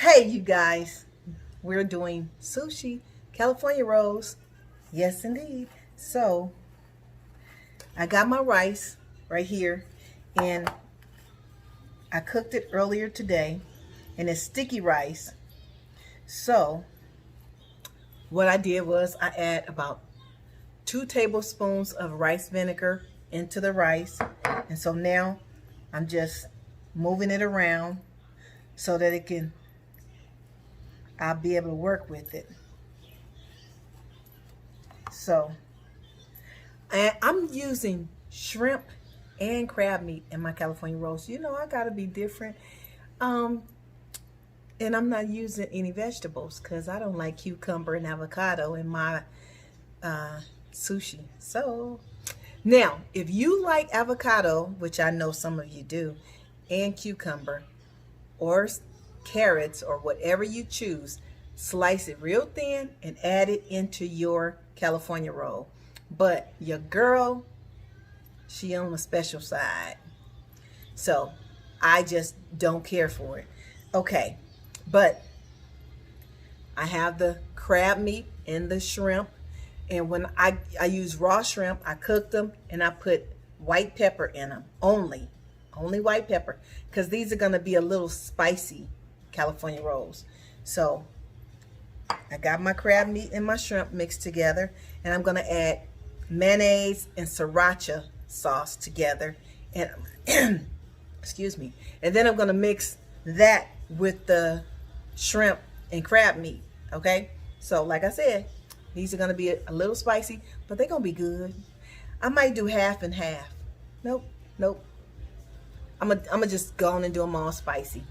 Hey, you guys, we're doing sushi, California rolls. Yes, indeed. So, I got my rice right here, and I cooked it earlier today, and it's sticky rice. So, what I did was I add about 2 tablespoons of rice vinegar into the rice. And so now I'm just moving it around so that I'll be able to work with it. So, and I'm using shrimp and crab meat in my California rolls. You know, I gotta be different. Um, and I'm not using any vegetables because I don't like cucumber and avocado in my sushi. So now, if you like avocado, which I know some of you do, and cucumber or carrots or whatever you choose, slice it real thin and add it into your California roll. But your girl, she on the special side. So I just don't care for it. Okay, but I have the crab meat and the shrimp. And when I use raw shrimp, I cook them and I put white pepper in them only white pepper, because these are going to be a little spicy California rolls. So I got my crab meat and my shrimp mixed together, and I'm going to add mayonnaise and sriracha sauce together, and excuse me, and then I'm going to mix that with the shrimp and crab meat. Okay, so like I said, these are going to be a little spicy, but they're going to be good. I might do half and half. Nope. I'm gonna just go on and do them all spicy.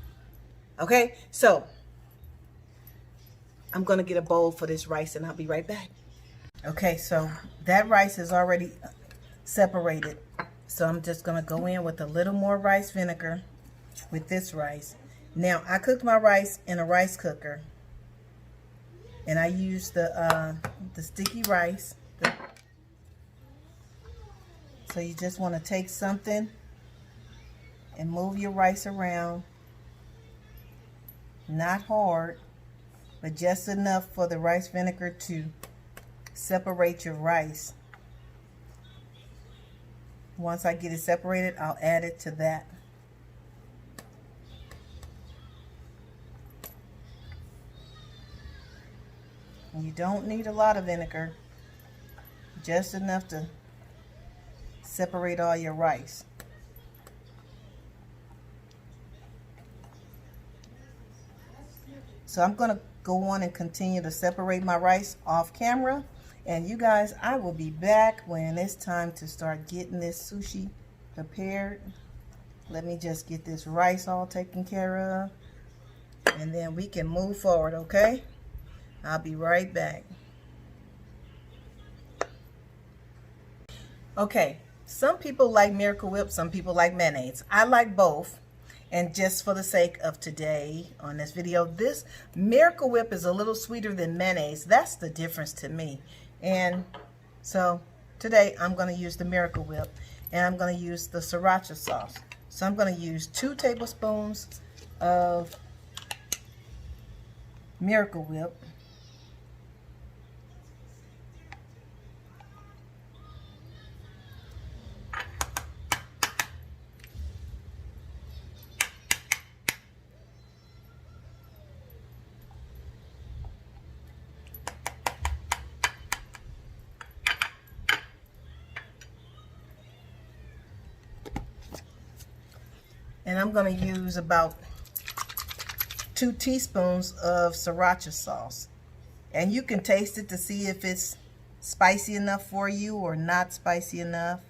Okay, so I'm gonna get a bowl for this rice and I'll be right back. Okay, so that rice is already separated. So I'm just gonna go in with a little more rice vinegar with this rice. Now, I cooked my rice in a rice cooker, and I used the sticky rice. So you just want to take something and move your rice around. Not hard, but just enough for the rice vinegar to separate your rice. Once I get it separated, I'll add it to that. You don't need a lot of vinegar, just enough to separate all your rice. So I'm going to go on and continue to separate my rice off camera. And you guys, I will be back when it's time to start getting this sushi prepared. Let me just get this rice all taken care of, and then we can move forward, okay? I'll be right back. Okay, some people like Miracle Whip, some people like mayonnaise. I like both. And just for the sake of today on this video, this Miracle Whip is a little sweeter than mayonnaise. That's the difference to me. And so today I'm going to use the Miracle Whip, and I'm going to use the Sriracha sauce. So I'm going to use 2 tablespoons of Miracle Whip. And I'm going to use about 2 teaspoons of Sriracha sauce. And you can taste it to see if it's spicy enough for you or not spicy enough.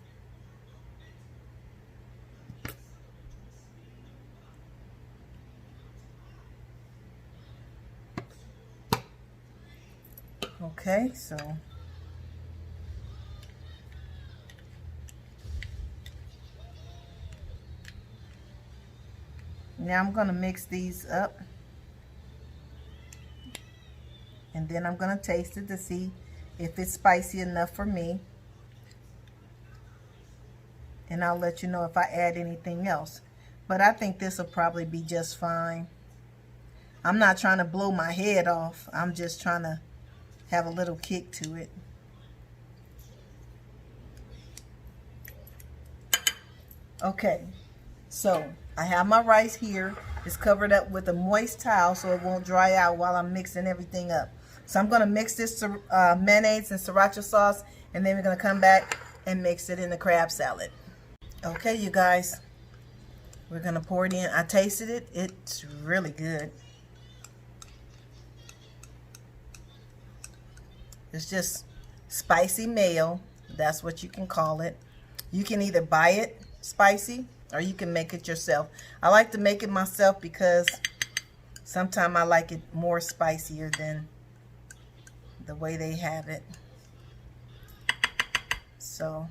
Okay, so now I'm going to mix these up, and then I'm going to taste it to see if it's spicy enough for me, and I'll let you know if I add anything else. But I think this will probably be just fine. I'm not trying to blow my head off. I'm just trying to have a little kick to it. Okay, so I have my rice here. It's covered up with a moist towel so it won't dry out while I'm mixing everything up. So I'm going to mix this mayonnaise and sriracha sauce, and then we're going to come back and mix it in the crab salad. Okay, you guys, we're going to pour it in. I tasted it. It's really good. It's just spicy mayo. That's what you can call it. You can either buy it spicy or you can make it yourself. I like to make it myself because sometimes I like it more spicier than the way they have it. So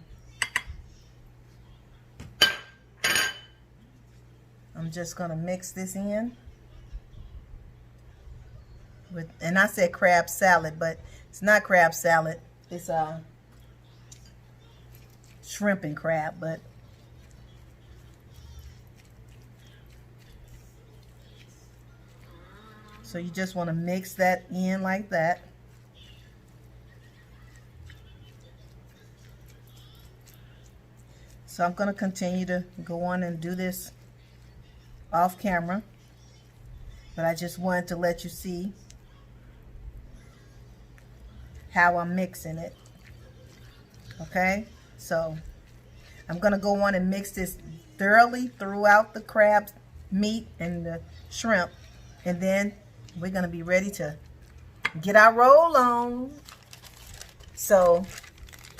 I'm just gonna mix this in with, and I said crab salad, but it's not crab salad. It's shrimp and crab, but so you just want to mix that in like that. So I'm going to continue to go on and do this off camera, but I just wanted to let you see how I'm mixing it. Okay, so I'm going to go on and mix this thoroughly throughout the crab meat and the shrimp, and then we're going to be ready to get our roll on. So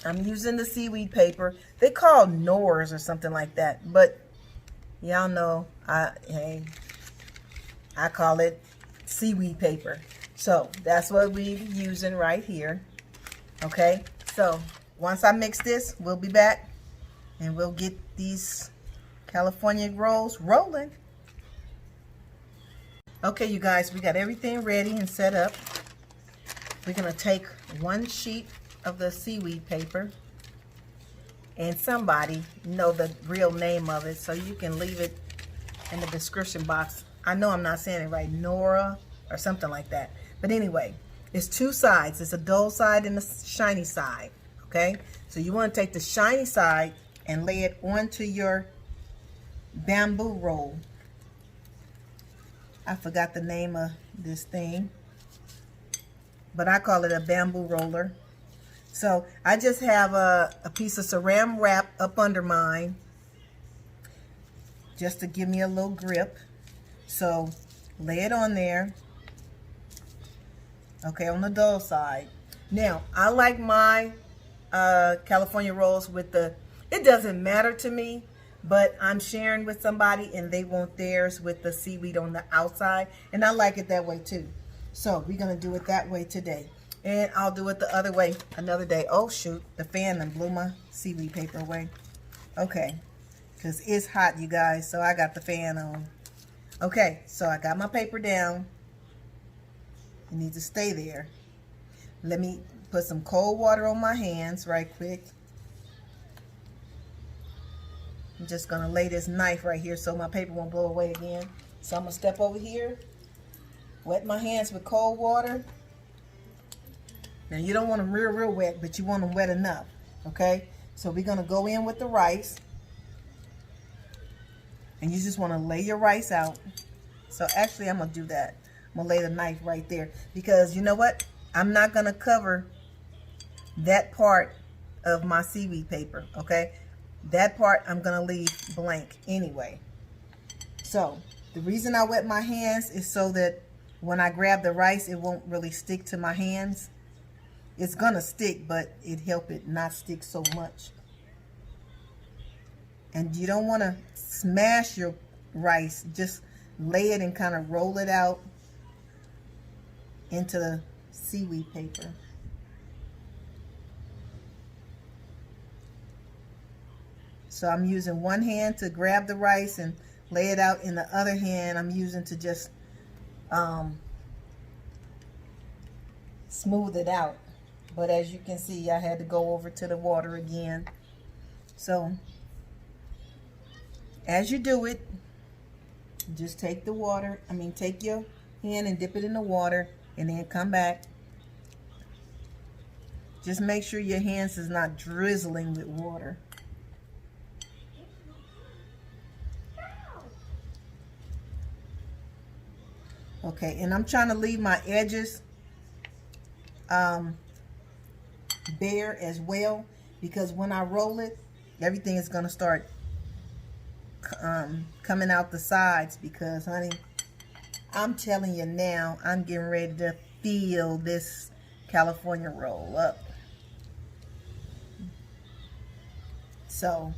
I'm using the seaweed paper. They call Nors or something like that, but y'all know I call it seaweed paper. So that's what we're using right here. Okay, so once I mix this, we'll be back and we'll get these California rolls rolling. Okay, you guys, we got everything ready and set up. We're gonna take one sheet of the seaweed paper, and somebody know the real name of it, so you can leave it in the description box. I know I'm not saying it right, Nora or something like that. But anyway, it's two sides. It's a dull side and a shiny side. Okay, so you want to take the shiny side and lay it onto your bamboo roll. I forgot the name of this thing, but I call it a bamboo roller. So I just have a piece of saran wrap up under mine just to give me a little grip. So lay it on there. Okay, on the dull side. Now, I like my California rolls with the, it doesn't matter to me, but I'm sharing with somebody and they want theirs with the seaweed on the outside, and I like it that way too. So we're gonna do it that way today, and I'll do it the other way another day. Oh shoot, the fan done blew my seaweed paper away. Okay, because it's hot, you guys, so I got the fan on. Okay, so I got my paper down. It needs to stay there. Let me put some cold water on my hands right quick. I'm just gonna lay this knife right here so my paper won't blow away again. So I'm gonna step over here, wet my hands with cold water. Now you don't want them real wet, but you want them wet enough, okay? So we're gonna go in with the rice, and you just wanna lay your rice out. So actually I'm gonna do that. I'm gonna lay the knife right there, because you know what? I'm not gonna cover that part of my seaweed paper, okay? That part I'm gonna leave blank anyway. So the reason I wet my hands is so that when I grab the rice, it won't really stick to my hands. It's gonna stick, but it help it not stick so much. And you don't wanna smash your rice, just lay it and kind of roll it out into the seaweed paper. So I'm using one hand to grab the rice and lay it out, in the other hand I'm using to just smooth it out. But as you can see, I had to go over to the water again. So as you do it, just take the water, take your hand and dip it in the water and then come back. Just make sure your hands is not drizzling with water. Okay, and I'm trying to leave my edges bare as well, because when I roll it, everything is going to start coming out the sides, because honey, I'm telling you now, I'm getting ready to fill this California roll up. So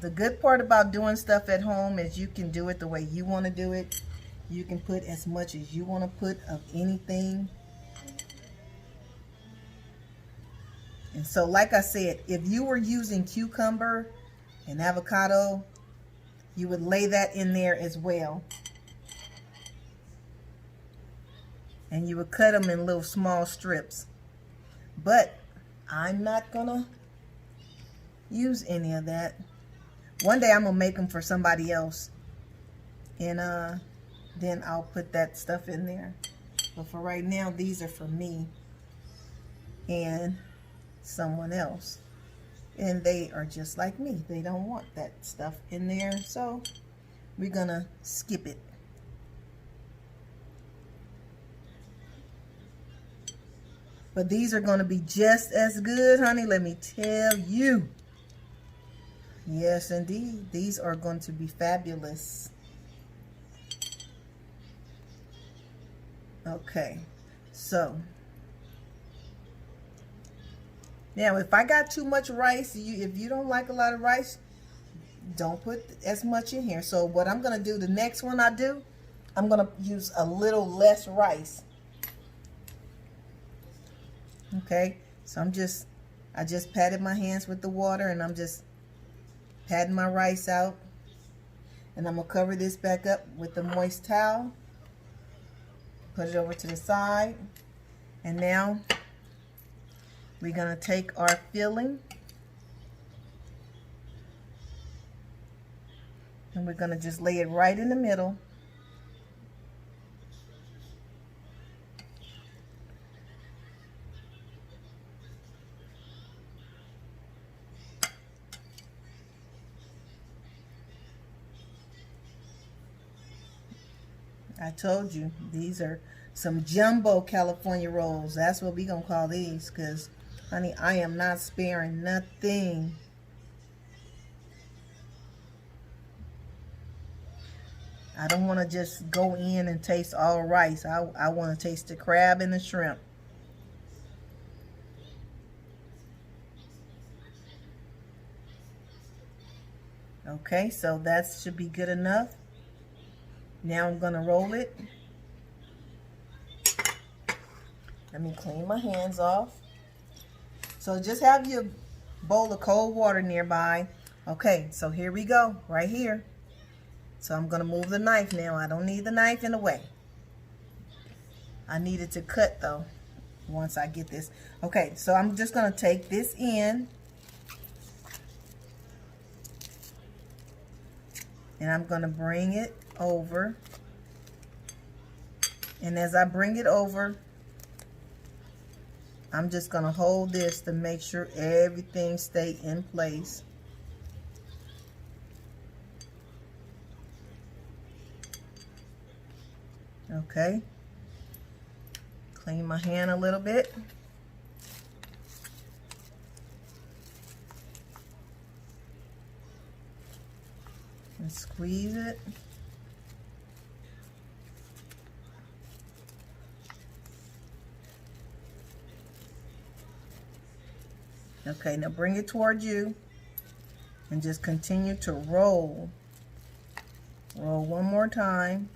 the good part about doing stuff at home is you can do it the way you want to do it. You can put as much as you want to put of anything. And so like I said, if you were using cucumber and avocado, you would lay that in there as well. And you would cut them in little small strips. But I'm not gonna use any of that. One day I'm gonna make them for somebody else, and then I'll put that stuff in there. But for right now, these are for me and someone else, and they are just like me. They don't want that stuff in there, so we're gonna skip it. But these are going to be just as good, honey, let me tell you. Yes, indeed. These are going to be fabulous. Okay, so now if I got too much rice, if you don't like a lot of rice, don't put as much in here. So what I'm going to do, the next one I do, I'm going to use a little less rice. Okay, so I just patted my hands with the water, and I'm just patting my rice out, and I'm gonna cover this back up with the moist towel, put it over to the side, and now we're gonna take our filling and we're gonna just lay it right in the middle. I told you, these are some jumbo California rolls. That's what we're going to call these, because, honey, I am not sparing nothing. I don't want to just go in and taste all rice. I want to taste the crab and the shrimp. Okay, so that should be good enough. Now I'm going to roll it. Let me clean my hands off. So just have your bowl of cold water nearby. Okay, so here we go, right here. So I'm going to move the knife now. I don't need the knife in the way. I need it to cut though once I get this. Okay, so I'm just going to take this in. And I'm going to bring it over, and as I bring it over, I'm just going to hold this to make sure everything stay in place. Okay, clean my hand a little bit. And squeeze it. Okay, now bring it towards you and just continue to roll. Roll one more time.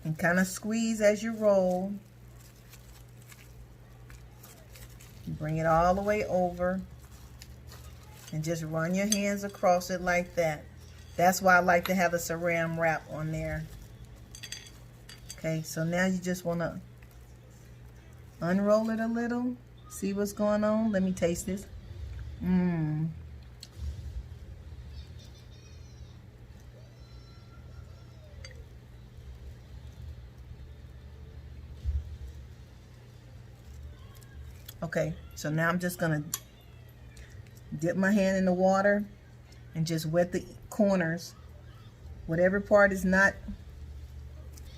And kind of squeeze as you roll. Bring it all the way over. And just run your hands across it like that. That's why I like to have the saran wrap on there. Okay, so now you just want to unroll it a little. See what's going on? Let me taste this. Okay, so now I'm just gonna dip my hand in the water and just wet the corners. Whatever part is not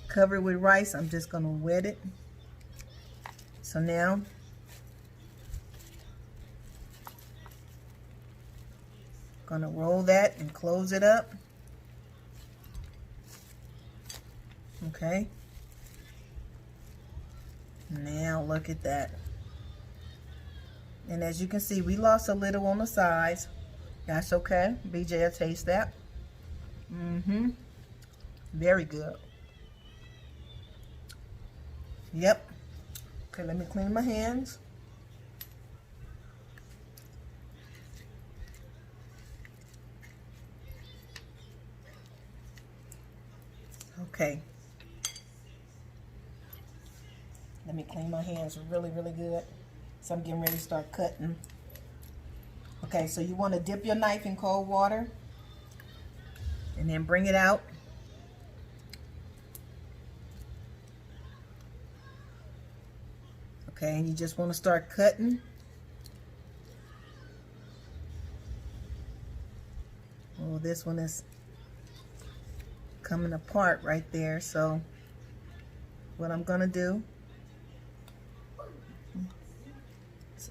covered with rice, I'm just gonna wet it. So now gonna roll that and close it up. Okay. Now look at that. And as you can see, we lost a little on the sides. That's okay. BJ will taste that. Very good. Yep. Okay, let me clean my hands. Okay. Let me clean my hands really, really good. So I'm getting ready to start cutting. Okay, so you want to dip your knife in cold water and then bring it out. Okay, and you just want to start cutting. Oh, this one is coming apart right there. So what I'm gonna do,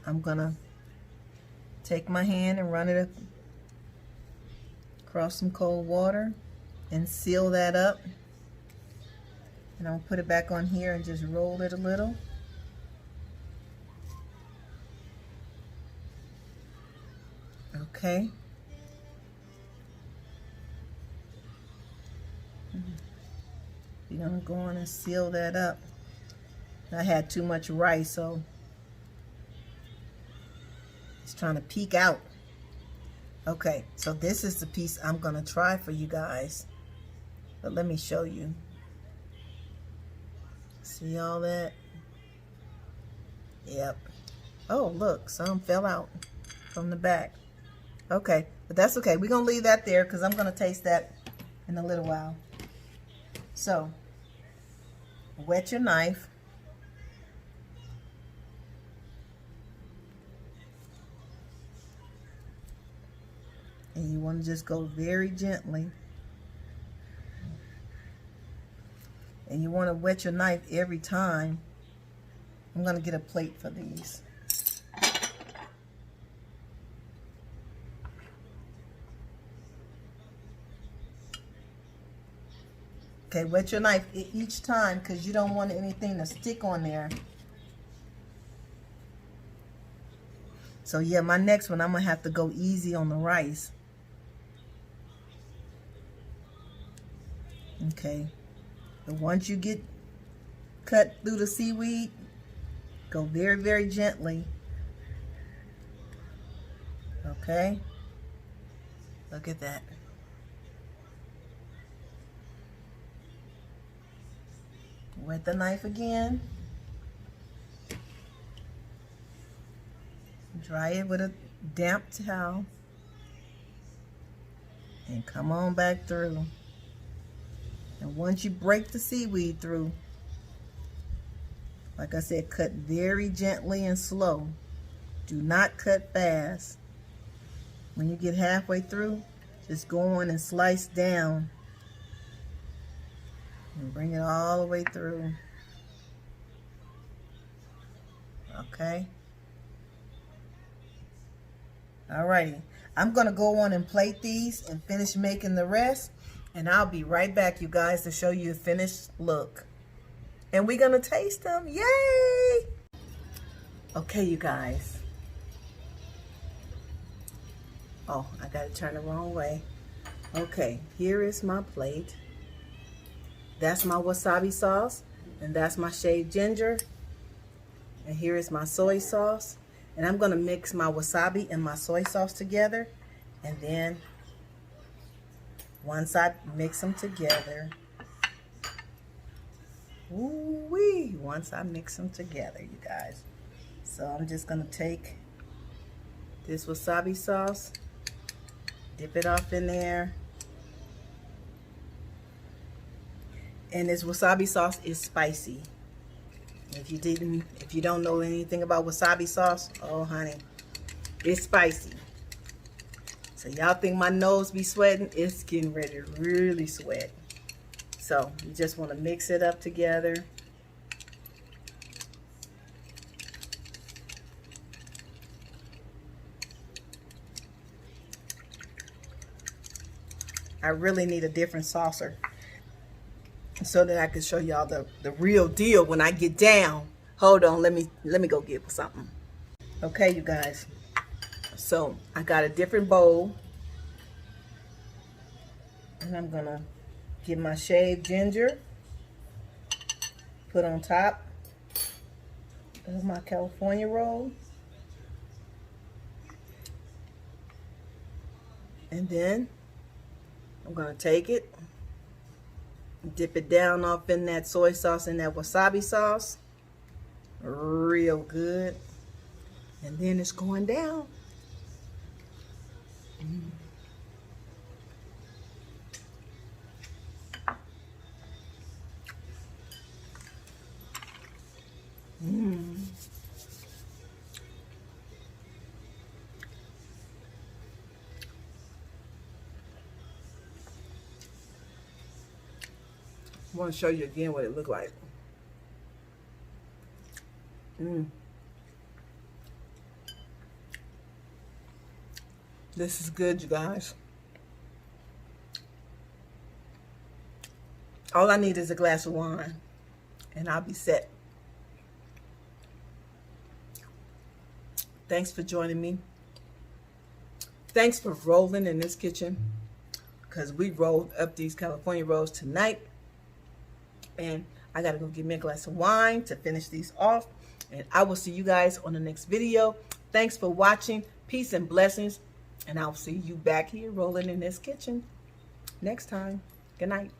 I'm gonna take my hand and run it across some cold water and seal that up. And I'll put it back on here and just roll it a little. Okay. You're gonna go on and seal that up. I had too much rice, so it's trying to peek out. Okay, so this is the piece I'm gonna try for you guys. But let me show you. See all that? Yep. Oh, look, some fell out from the back. Okay, but that's okay. We're gonna leave that there because I'm gonna taste that in a little while. So, wet your knife. And you want to just go very gently. And you want to wet your knife every time. I'm going to get a plate for these. Okay, wet your knife each time because you don't want anything to stick on there. So yeah, my next one, I'm going to have to go easy on the rice. Okay, but once you get cut through the seaweed, go very, very gently. Okay, look at that. Wet the knife again. Dry it with a damp towel. And come on back through. And once you break the seaweed through, like I said, cut very gently and slow. Do not cut fast. When you get halfway through, just go on and slice down. And bring it all the way through. Okay. Alrighty. I'm going to go on and plate these and finish making the rest. And I'll be right back, you guys, to show you the finished look. And we're going to taste them. Yay! Okay, you guys. Oh, I got to turn the wrong way. Okay, here is my plate. That's my wasabi sauce. And that's my shaved ginger. And here is my soy sauce. And I'm going to mix my wasabi and my soy sauce together. And then once I mix them together, ooh-wee, once I mix them together, you guys. So I'm just going to take this wasabi sauce, dip it off in there. And this wasabi sauce is spicy. If you don't know anything about wasabi sauce, oh honey, it's spicy. So y'all think my nose be sweating? It's getting ready to really sweat. So you just want to mix it up together. I really need a different saucer so that I can show y'all the real deal when I get down. Hold on, let me go get something. Okay, you guys. So I got a different bowl, and I'm gonna get my shaved ginger, put on top of my California roll, and then I'm gonna take it, dip it down off in that soy sauce and that wasabi sauce, real good, and then it's going down. I want to show you again what it looked like. This is good, you guys. All I need is a glass of wine, and I'll be set. Thanks for joining me. Thanks for rolling in this kitchen, because we rolled up these California rolls tonight. And I gotta go get me a glass of wine to finish these off. And I will see you guys on the next video. Thanks for watching. Peace and blessings. And I'll see you back here rolling in this kitchen next time. Good night.